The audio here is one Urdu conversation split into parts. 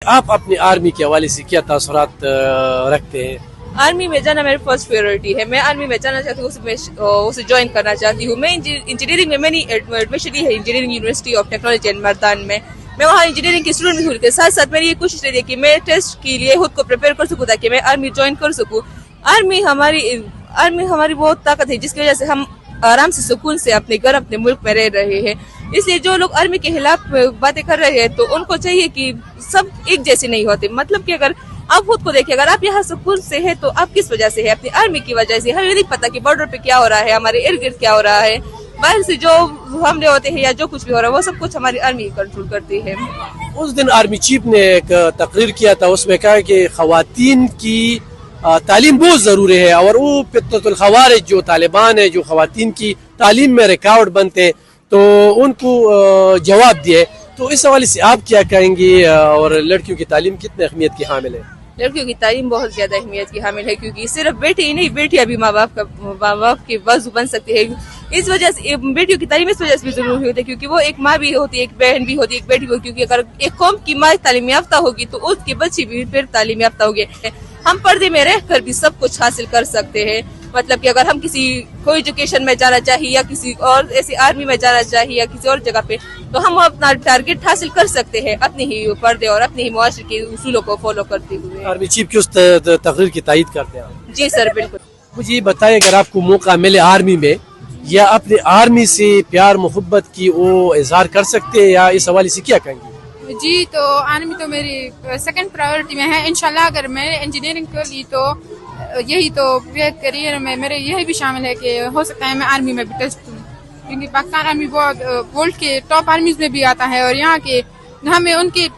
آپ اپنی آرمی کے حوالے سے کیا تاثرات رکھتے ہیں؟ آرمی میں جانا میری فرسٹ پریورٹی ہے. میں آرمی میں جانا چاہتی ہوں, اسے جوائن کرنا چاہتی ہوں. میں انجینئرنگ میں نے ایڈمیشن لی ہے engineering university of technology and Mardan میں. میں وہاں انجینئرنگ کی اسٹوڈنٹ بھی ہوں, کے ساتھ ساتھ میری یہ کوشش رہی ہے کہ میں ٹیسٹ کے لیے خود کو پریپیئر کر سکوں تاکہ میں آرمی جوائن کر سکوں. آرمی ہماری بہت طاقت ہے جس کی وجہ سے ہم آرام سے سکون سے اپنے گھر اپنے ملک میں رہ رہے ہیں. اس لیے جو لوگ آرمی کے خلاف باتیں کر رہے ہیں تو ان کو چاہیے کہ سب ایک جیسے نہیں ہوتے. مطلب کہ اگر آپ خود کو دیکھیں, اگر آپ یہاں سکون سے ہیں تو آپ کس وجہ سے ہے؟ اپنی آرمی کی وجہ سے. ہمیں نہیں پتا کہ بارڈر پہ کیا ہو رہا ہے, ہمارے ارد گرد کیا ہو رہا ہے, باہر سے جو حملے ہوتے ہیں یا جو کچھ بھی ہو رہا ہے وہ سب کچھ ہماری آرمی کنٹرول کرتی ہے. اس دن آرمی چیف نے ایک تقریر کیا تھا, اس میں کہا کہ خواتین کی تعلیم بہت ضروری ہے, اور وہ فتنۃ الخوارج جو طالبان ہے جو خواتین کی تعلیم میں رکاوٹ بنتے ہیں تو ان کو جواب دیے. تو اس حوالے سے آپ کیا کہیں گے, اور لڑکیوں کی تعلیم کتنے اہمیت کی حامل ہے؟ لڑکیوں کی تعلیم بہت زیادہ اہمیت کی حامل ہے, کیونکہ صرف بیٹی ہی نہیں, بیٹیاں بھی ماں باپ کے وضو بن سکتی ہے. اس وجہ سے بیٹیوں کی تعلیم اس وجہ سے بھی ضروری ہوتی ہے کیونکہ وہ ایک ماں بھی ہوتی ہے, ایک بہن بھی ہوتی ہے, ایک بیٹی بھی ہوتی ہے. کیونکہ اگر ایک قوم کی ماں تعلیم یافتہ ہوگی تو اس کے بچے بھی پھر تعلیم یافتہ ہوگی. ہم پردے میں رہ کر بھی سب کچھ حاصل کر سکتے ہیں. مطلب کہ اگر ہم کوئی ایجوکیشن میں جانا چاہیے یا کسی اور ایسی آرمی میں جانا چاہیے یا کسی اور جگہ پہ, تو ہم اپنا ٹارگٹ حاصل کر سکتے ہیں اپنے ہی پردے اور اپنے ہی معاشرے کے اصولوں کو فالو کرتے ہوئے. آرمی چیف کی اس تقریر کی تائید کرتے ہیں؟ جی سر, بالکل. مجھے یہ بتائیں, اگر آپ کو موقع ملے آرمی میں, یا اپنے آرمی سے پیار محبت کی وہ اظہار کر سکتے ہیں, یا اس حوالے سے کیا کہیں گے؟ جی, تو آرمی تو میری سیکنڈ پرائیورٹی میں ہے. انشاءاللہ اگر میں انجینئرنگ کر لی تو یہی تو کریئر میں میرے یہی بھی شامل ہے کہ ہو سکتا ہے میں آرمی میں بھی ٹیسٹ دوں, کیونکہ پاکستان آرمی بہت ورلڈ کے ٹاپ آرمیز میں بھی آتا ہے, اور یہاں کے ہمیں ان کی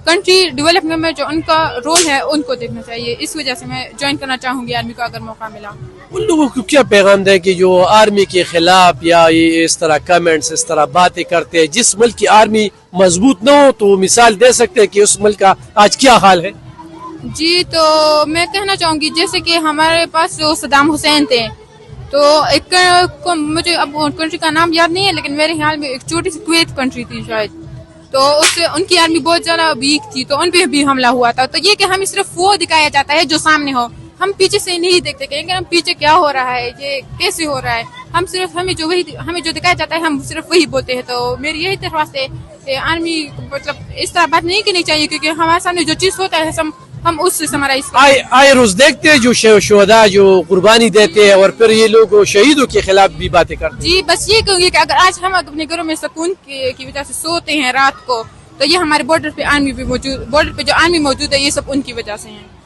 کنٹری ڈیولپمنٹ میں جو ان کا رول ہے ان کو دیکھنا چاہیے. اس وجہ سے میں جوائن کرنا چاہوں گی آرمی کو اگر موقع ملا. ان لوگوں کو کیا پیغام دیں کہ جو آرمی کے خلاف یا اس طرح کمنٹس, اس طرح باتیں کرتے ہیں؟ جس ملک کی آرمی مضبوط نہ ہو تو وہ مثال دے سکتے ہیں کہ اس ملک کا آج کیا حال ہے. جی, تو میں کہنا چاہوں گی جیسے کہ ہمارے پاس جو صدام حسین تھے, تو ایک مجھے اب کنٹری کا نام یاد نہیں ہے, لیکن میرے خیال میں ایک چھوٹی سی کویت کنٹری تھی شاید, تو اس سے ان کی آرمی بہت زیادہ ویک تھی, تو ان پہ بھی حملہ ہوا تھا. تو یہ کہ ہمیں صرف وہ دکھایا جاتا ہے جو سامنے ہو, ہم پیچھے سے نہیں دیکھتے کہ ہم پیچھے کیا ہو رہا ہے, یہ کیسے ہو رہا ہے. ہم صرف ہمیں جو دکھایا جاتا ہے ہم صرف وہی بولتے ہیں. تو میری یہی درخواست ہے کہ آرمی مطلب اس طرح بات نہیں کرنی چاہیے, کیونکہ ہمارے سامنے جو چیز ہوتا ہے ہم اس سے سمرائز آئے روز دیکھتے ہیں جو شہداء جو قربانی دیتے ہیں, اور پھر یہ لوگ شہیدوں کے خلاف بھی باتیں کرتے ہیں. جی, بس یہ کہوں گی کہ اگر آج ہم اپنے گھروں میں سکون کی وجہ سے سوتے ہیں رات کو, تو یہ ہمارے بارڈر پہ جو آرمی موجود ہے یہ سب ان کی وجہ سے ہیں.